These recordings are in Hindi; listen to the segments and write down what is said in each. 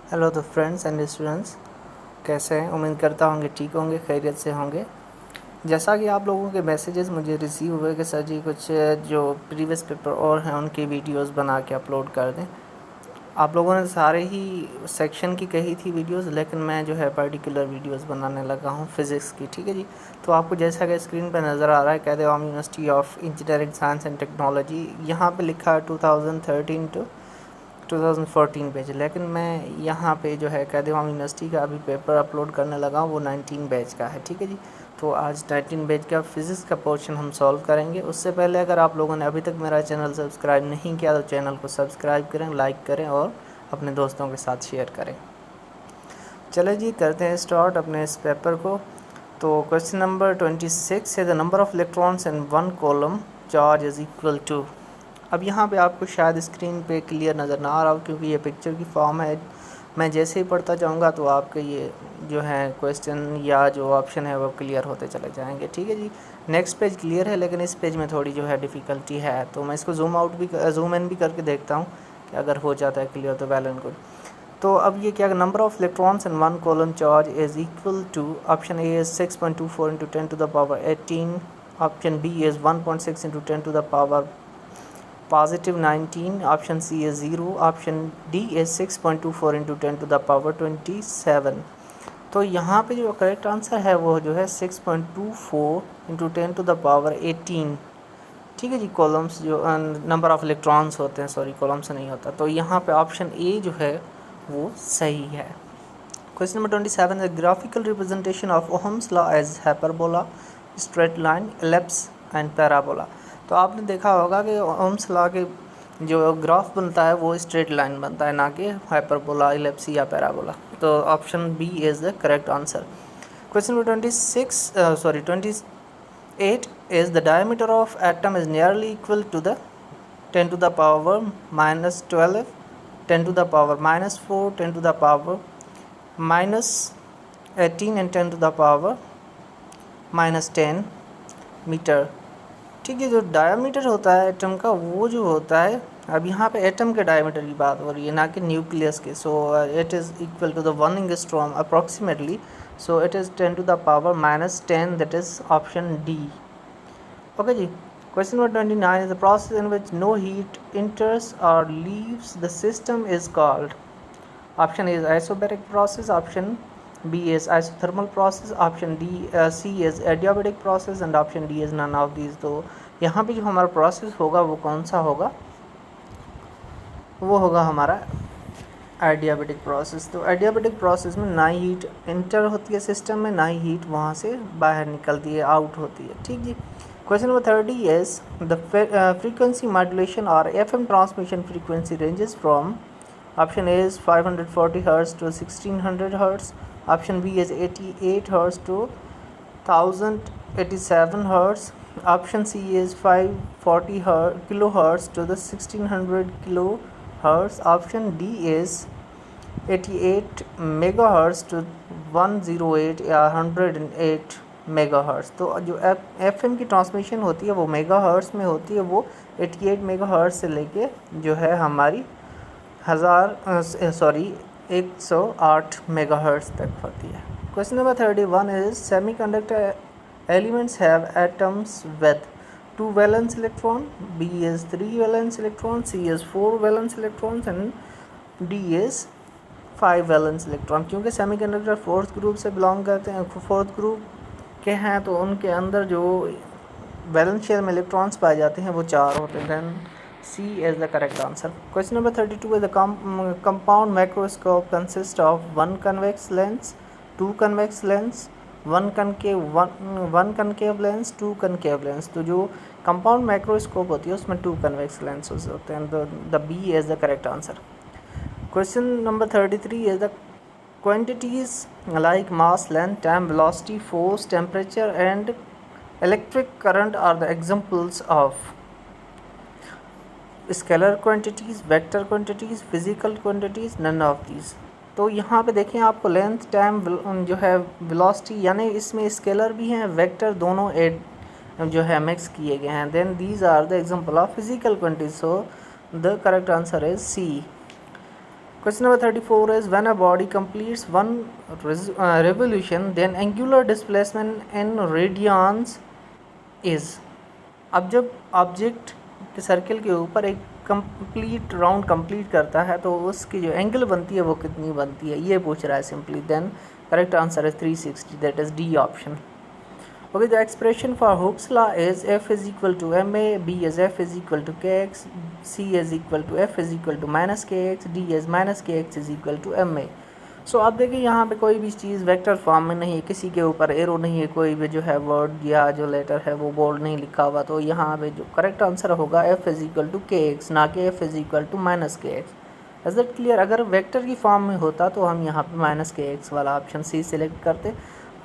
हेलो तो फ्रेंड्स एंड स्टूडेंट्स, कैसे हैं? उम्मीद करता होंगे ठीक होंगे, खैरियत से होंगे। जैसा कि आप लोगों के मैसेजेस मुझे रिसीव हुए कि सर जी कुछ जो प्रीवियस पेपर और हैं उनकी वीडियोस बना के अपलोड कर दें। आप लोगों ने सारे ही सेक्शन की कही थी वीडियोस, लेकिन मैं जो है पर्टिकुलर वीडियोस बनाने लगा हूँ फ़िज़िक्स की। ठीक है जी। तो आपको जैसा कि स्क्रीन पर नज़र आ रहा है, कहते हैं university of engineering science and technology, यहाँ पे लिखा है 2013 टू 2014 पेज, लेकिन मैं यहाँ पे जो है कैदिवाम यूनिवर्सिटी का अभी पेपर अपलोड करने लगा हूँ, वो 19 बैच का है। ठीक है जी। तो आज 19 बैच का फिज़िक्स का पोर्शन हम सॉल्व करेंगे। उससे पहले अगर आप लोगों ने अभी तक मेरा चैनल सब्सक्राइब नहीं किया तो चैनल को सब्सक्राइब करें, लाइक करें और अपने दोस्तों के साथ शेयर करें। चले जी, करते हैं स्टार्ट अपने इस पेपर को। तो क्वेश्चन नंबर 26 है the number of electrons in one coulomb charge is equal to. अब यहाँ पे आपको शायद स्क्रीन पे क्लियर नज़र ना आ रहा हो, क्योंकि ये पिक्चर की फॉर्म है। मैं जैसे ही पढ़ता जाऊँगा तो आपके ये जो है क्वेश्चन या जो ऑप्शन है वो क्लियर होते चले जाएंगे। ठीक है जी। नेक्स्ट पेज क्लियर है, लेकिन इस पेज में थोड़ी जो है डिफ़िकल्टी है, तो मैं इसको जूम इन भी करके देखता हूँ कि अगर हो जाता है क्लियर तो वेल एंड गुड। तो अब ये क्या, number of electrons in one coulomb charge is equal to, option A is 6.24 into 10 to the power 18, option B is 1.6 into 10 to the power positive 19, option C is 0, option D is 6.24 into 10 to the power 27। तो यहाँ पे जो करेक्ट आंसर है वो जो है 6.24 इंटू 10 टू द पावर 18। ठीक है जी। कॉलम्स जो नंबर ऑफ इलेक्ट्रॉन्स होते हैं, सॉरी कॉलम्स नहीं होता, तो यहाँ पे ऑप्शन ए जो है वो सही है। क्वेश्चन नंबर 27 है graphical representation of ohm's law as hyperbola, straight line, ellipse and parabola. तो आपने देखा होगा कि ओहम्स लॉ के जो ग्राफ बनता है वो स्ट्रेट लाइन बनता है, ना कि हाइपरबोला, एलिप्स या पैराबोला। तो option B is the correct answer. Question number 28 is the diameter of atom is nearly equal to the 10 to the power minus 12, 10 to the power minus 4, 10 to the power minus 18 and 10 to the power minus 10 metre. ठीक है। जो डायमीटर होता है एटम का वो जो होता है, अब यहाँ पे एटम के डायमीटर की बात हो रही है, ना कि न्यूक्लियस के। So it is equal to the 1 angstrom approximately, so it is 10 to the power minus 10, that is option D. Okay जी। Question number 29 is the process in which no heat enters or leaves the system is called. Option A is isobaric process, option B is isothermal process, option C is adiabatic process and option D is none of these। तो यहाँ पे जो हमारा प्रोसेस होगा वो कौन सा होगा? वो होगा हमारा एडियाबेटिक प्रोसेस। तो एडियाबेटिक प्रोसेस में ना ही हीट इंटर होती है सिस्टम में, ना ही हीट वहाँ से बाहर निकलती है, आउट होती है। ठीक जी। Question number 30 is the frequency modulation or FM transmission frequency ranges from, option A is 540 hertz to 1600 hertz, option B is 88 hertz to 1087 hertz, option C is 540 kilo hertz to the 1600 kilo hertz, option D is 88 megahertz to 108 या 108 मेगाहर्ट्ज। तो जो एफएम की ट्रांसमिशन होती है वो मेगाहर्ट्ज में होती है, वो 88 मेगाहर्ट्ज से लेके जो है हमारी 108 मेगाहर्ट्ज तक होती है। Question number 31 is semiconductor elements have atoms with 2 valence electron, B is 3 valence electron, C is 4 valence electrons and D is 5 valence electron। क्योंकि सेमीकंडक्टर फोर्थ ग्रुप से बिलोंग करते हैं, फोर्थ ग्रुप के हैं, तो उनके अंदर जो वैलेंस शेल में इलेक्ट्रॉन्स पाए जाते हैं वो 4 होते हैं। Then C is the correct answer. Question number 32 is the compound microscope consist of 1 convex lens, 2 convex lens, 1 concave lens, 2 concave lens. तो जो कंपाउंड माइक्रोस्कोप होती है उसमें 2 कन्वेक्स लेंसेज होते हैं। The B is the correct answer. Question number 33 is the quantities like mass, length, time, velocity, force, temperature and electric current are the examples of scalar quantities, vector quantities, physical quantities, none of these। तो यहाँ पे देखें आपको लेंथ, टाइम जो है, वेलोसिटी, यानी इसमें स्केलर भी हैं, वेक्टर दोनों एड जो है मिक्स किए गए हैं। Then these are the example of physical quantities, so the correct answer is C. Question number 34 is when a body completes one revolution, then angular displacement in radians is. अब जब ऑब्जेक्ट के सर्कल के ऊपर एक कंप्लीट राउंड कंप्लीट करता है तो उसकी जो एंगल बनती है वो कितनी बनती है, ये पूछ रहा है simply. Then correct answer is 360, that is D option. Okay, the expression for Hooke's law is F is equal to ma, B is F is equal to kx, C is equal to F is equal to minus kx, D is minus kx is equal to ma. सो आप देखिए यहाँ पे कोई भी चीज़ वेक्टर फॉर्म में नहीं है, किसी के ऊपर एरो नहीं है, कोई भी जो है वर्ड या जो लेटर है वो बोल्ड नहीं लिखा हुआ, तो यहाँ पे जो करेक्ट आंसर होगा F is equal to kx, ना कि F is equal to minus kx. Is that clear? अगर वेक्टर की फॉर्म में होता तो हम यहाँ पे माइनस kx वाला ऑप्शन सी सिलेक्ट करते.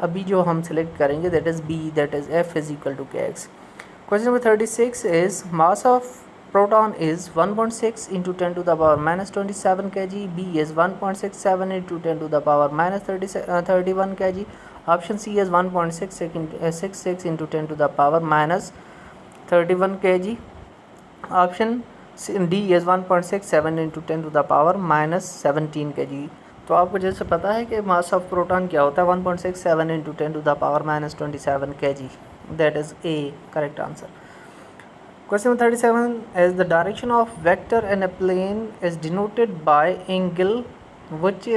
अभी जो हम सिलेक्ट करेंगे that is B, that is F is equal to K X. Question number 36 is mass of proton is 1.6 into 10 to the power minus 27 kg, B is 1.67 into 10 to the power minus 31 kg, option C is 1.66 into 10 to the power minus 31 kg, option D is 1.67 into 10 to the power minus 17 kg. तो आपको जैसे पता है कि मास ऑफ प्रोटॉन क्या होता है, 1.67 into 10 to the power minus 27 kg, that is a correct answer. Question number 37 is the direction of vector in a plane is denoted by angle which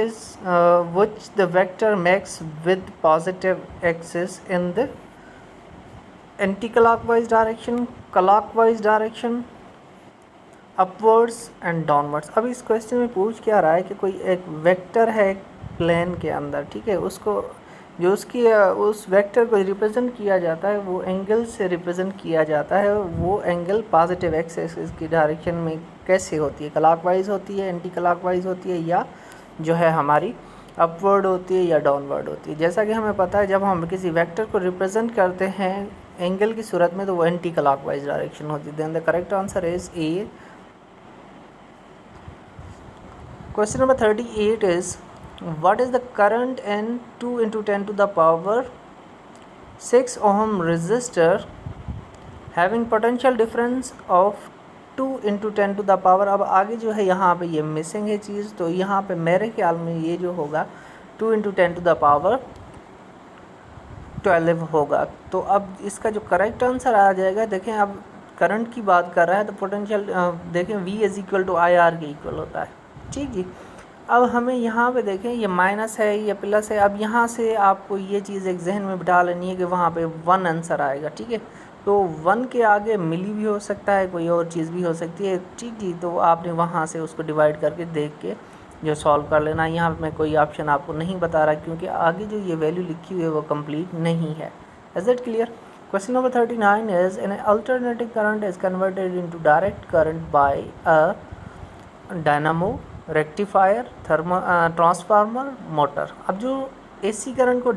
the vector makes with positive axis in the anti-clockwise direction, clockwise direction, upwards and downwards. अब इस क्वेश्चन में पूछ क्या रहा है कि कोई एक वेक्टर है प्लेन के अंदर, ठीक है, उसको जो उसकी उस वेक्टर को रिप्रेजेंट किया जाता है वो एंगल से रिप्रेजेंट किया जाता है. वो एंगल पॉजिटिव एक्सिस की डायरेक्शन में कैसे होती है, क्लॉकवाइज होती है, एंटी क्लॉकवाइज होती है, या जो है हमारी अपवर्ड होती है या डाउनवर्ड होती है. जैसा कि हमें पता है जब हम किसी वेक्टर को रिप्रेजेंट करते हैं एंगल की सूरत में तो वो एंटी क्लॉकवाइज डायरेक्शन होती है. Then the correct answer is A. Question number 38 is what is the current in 2 into 10 to the power 6 ohm resistor having potential difference of 2 into 10 to the power. अब आगे जो है यहाँ पे ये मिसिंग है चीज़, तो यहाँ पे मेरे ख्याल में ये जो होगा 2 into 10 to the power 12 होगा. तो अब इसका जो करेक्ट आंसर आ जाएगा, देखें अब करंट की बात कर रहा है तो पोटेंशियल देखें V is equal to I R के इक्वल होता है. ठीक जी. अब हमें यहाँ पे देखें ये माइनस है ये प्लस है. अब यहाँ से आपको ये चीज़ एक जहन में बिठा लेनी है कि वहाँ पे 1 आंसर आएगा. ठीक है, तो 1 के आगे मिली भी हो सकता है, कोई और चीज़ भी हो सकती है. ठीक जी, तो आपने वहाँ से उसको डिवाइड करके देख के जो सॉल्व कर लेना. यहाँ मैं कोई ऑप्शन आपको नहीं बता रहा क्योंकि आगे जो ये वैल्यू लिखी हुई है वो कंप्लीट नहीं है. Is that clear? Question number 39 is an alternating current is converted into direct current by a dynamo, rectifier, transformer, motor. अब जो एसी करंट को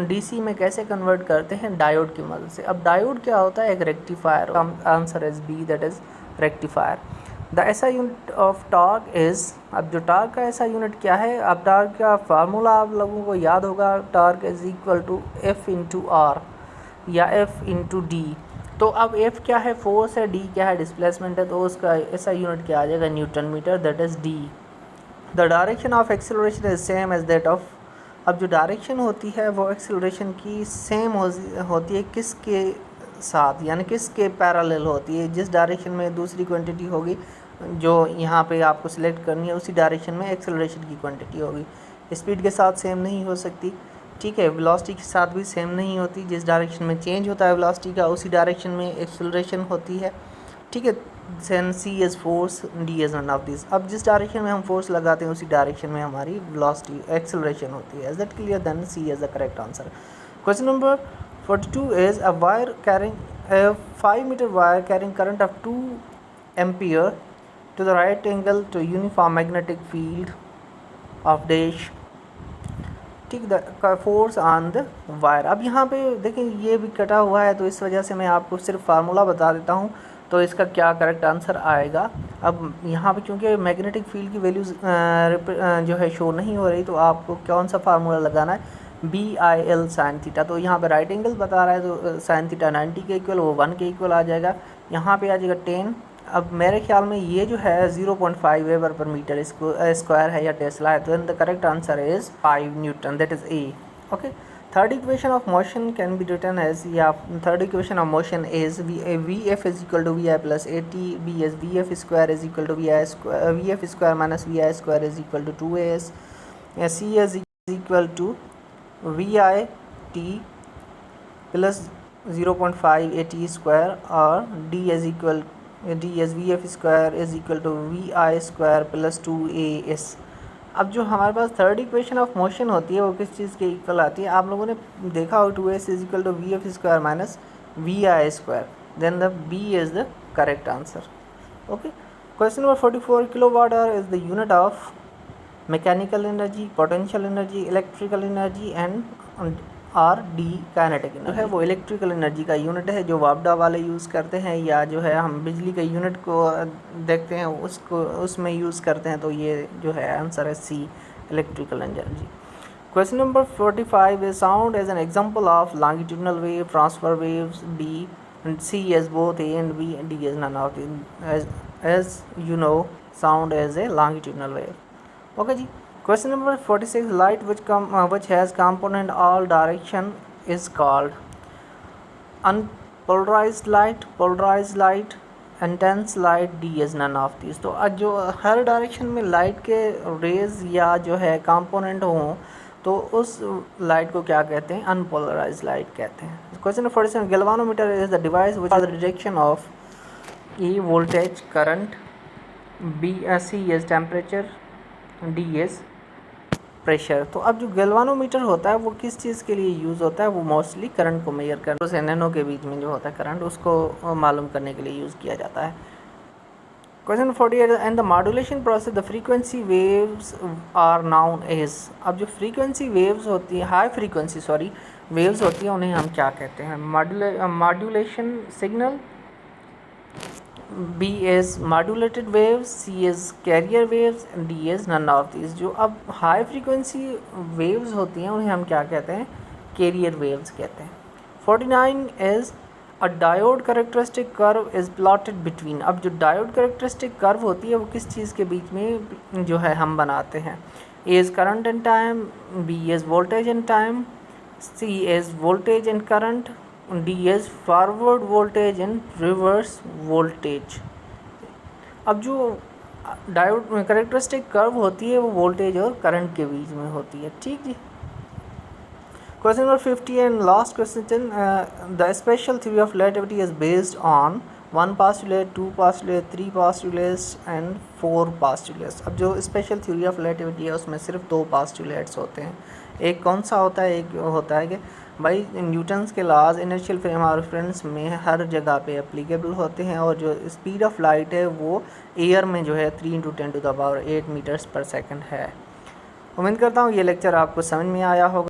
डीसी में कैसे कन्वर्ट करते हैं, डायोड की मदद से. अब डायोड क्या होता है, एक rectifier. Answer is B, that is rectifier. The SI unit of torque is, अब जो टॉर्क का एसआई यूनिट क्या है, अब टॉर्क का फार्मूला आप लोगों को याद होगा, torque is equal to F into R या एफ इंटू डी. तो अब F क्या है, फोर्स है, D क्या है, डिस्प्लेसमेंट है, तो उसका ऐसा यूनिट क्या आ जाएगा, newton metre, that is D. The direction of acceleration is same as that of. अब जो डायरेक्शन होती है वो एक्सेलरेशन की सेम होती है किसके साथ, यानी किसके पैरेलल होती है. जिस डायरेक्शन में दूसरी क्वांटिटी होगी जो यहाँ पे आपको सिलेक्ट करनी है उसी डायरेक्शन में एक्सेलरेशन की क्वांटिटी होगी. स्पीड के साथ सेम नहीं हो सकती. ठीक है, वेलोसिटी के साथ भी सेम नहीं होती. जिस डायरेक्शन में चेंज होता है वेलोसिटी का उसी डायरेक्शन में एक्सेलरेशन होती है. ठीक है, then C is force, D is none of this. अब जिस डायरेक्शन में हम फोर्स लगाते हैं उसी डायरेक्शन में हमारी वेलोसिटी एक्सेलरेशन होती है. Is that clear? Then C is the correct answer. Question number 42 is a wire carrying 5 metre wire carrying current of 2 ampere to the right angle to uniform magnetic field of dash. ठीक, the force on the wire. अब यहाँ पे देखिए ये भी कटा हुआ है तो इस वजह से मैं आपको सिर्फ फार्मूला बता देता हूँ तो इसका क्या करेक्ट आंसर आएगा. अब यहाँ पे क्योंकि मैग्नेटिक फील्ड की वैल्यूज़ जो है शो नहीं हो रही तो आपको कौन सा फार्मूला लगाना है, BIL साइन थीटा. तो यहाँ पे राइट एंगल बता रहा है तो साइन थीटा 90 के इक्वल वो 1 के इक्वल आ जाएगा. यहाँ पे आ जाएगा 10 अब मेरे ख्याल में ये जो है 0.5 वेबर पर मीटर स्क्वायर है या टेस्ला है, तो the correct answer is 5 newton, that is A. Okay, third equation of motion can be written as, या third equation of motion is V F is equal to V I plus A T B S, V F square is equal to V F square minus V I square is equal to 2as, C is equal to V I T plus 0.5 A T square, और D as equal D S V F square is equal to V I square plus 2as। अब जो हमारे पास थर्ड इक्वेशन ऑफ मोशन होती है वो किस चीज़ के इक्वल आती है? आप लोगों ने देखा हो 2s is equal to V F square minus V I square, then the B is the correct answer. Okay, question number 44, kilowatt hour is the unit of mechanical energy, potential energy, electrical energy and or the kinetic energy है। वो इलेक्ट्रिकल एनर्जी का यूनिट है जो वापडा वाले यूज़ करते हैं, या जो है हम बिजली के यूनिट को देखते हैं उसको उसमें यूज़ करते हैं, तो ये जो है आंसर है C, electrical energy. Question number 45 is sound as an example of longitudinal wave, transfer waves, B C as both A and B, D as none of as you know sound as a longitudinal wave. Okay जी, question number 46, light which has component all direction is called unpolarized light, polarized light, intense light, D is none of these। तो आज जो हर डायरेक्शन में लाइट के रेज या जो है कंपोनेंट हों तो उस लाइट को क्या कहते हैं? अनपोलराइज्ड लाइट कहते हैं। Question number 47, galvanometer is the device which is the detection of E voltage, current, B C is temperature, D is pressure. तो अब जो गैल्वानोमीटर होता है वो किस चीज़ के लिए यूज़ होता है? वो मोस्टली करंट को मेजर करने, उस एनएनओ के बीच में जो होता है करंट, उसको मालूम करने के लिए यूज़ किया जाता है। Question 48, and the modulation process the frequency waves are known as. अब जो फ्रीक्वेंसी वेव्स होती है, हाई फ्रीक्वेंसी वेव्स होती है, उन्हें हम क्या कहते हैं? Modulation signal, B is modulated waves, C is carrier waves, D is none of these। जो अब हाई फ्रीक्वेंसी वेव्स होती हैं उन्हें हम क्या कहते हैं? कैरियर वेव्स कहते हैं। 49 is a diode characteristic curve is plotted between। अब जो डायोड कैरेक्टरिस्टिक कर्व होती है वो किस चीज़ के बीच में जो है हम बनाते हैं? A is current and time, B is voltage and time, C is voltage and current, D is forward voltage and reverse voltage. अब जो डायोड कैरेक्टरिस्टिक कर्व होती है वो वोल्टेज और करंट के बीच में होती है। ठीक जी। Question number 50 and last question, the special theory of relativity is based on 1 postulate, 2 postulate, 3 postulates and 4 postulates। अब जो स्पेशल थ्योरी ऑफ रिलेटिविटी है उसमें सिर्फ 2 postulates होते हैं। एक कौन सा होता है? एक होता है कि भाई न्यूटन्स के laws inertial frame of reference में हर जगह पे एप्लीकेबल होते हैं, और जो स्पीड ऑफ लाइट है वो एयर में जो है 3 × 10⁸ मीटर्स पर सेकंड है। उम्मीद करता हूँ ये लेक्चर आपको समझ में आया होगा।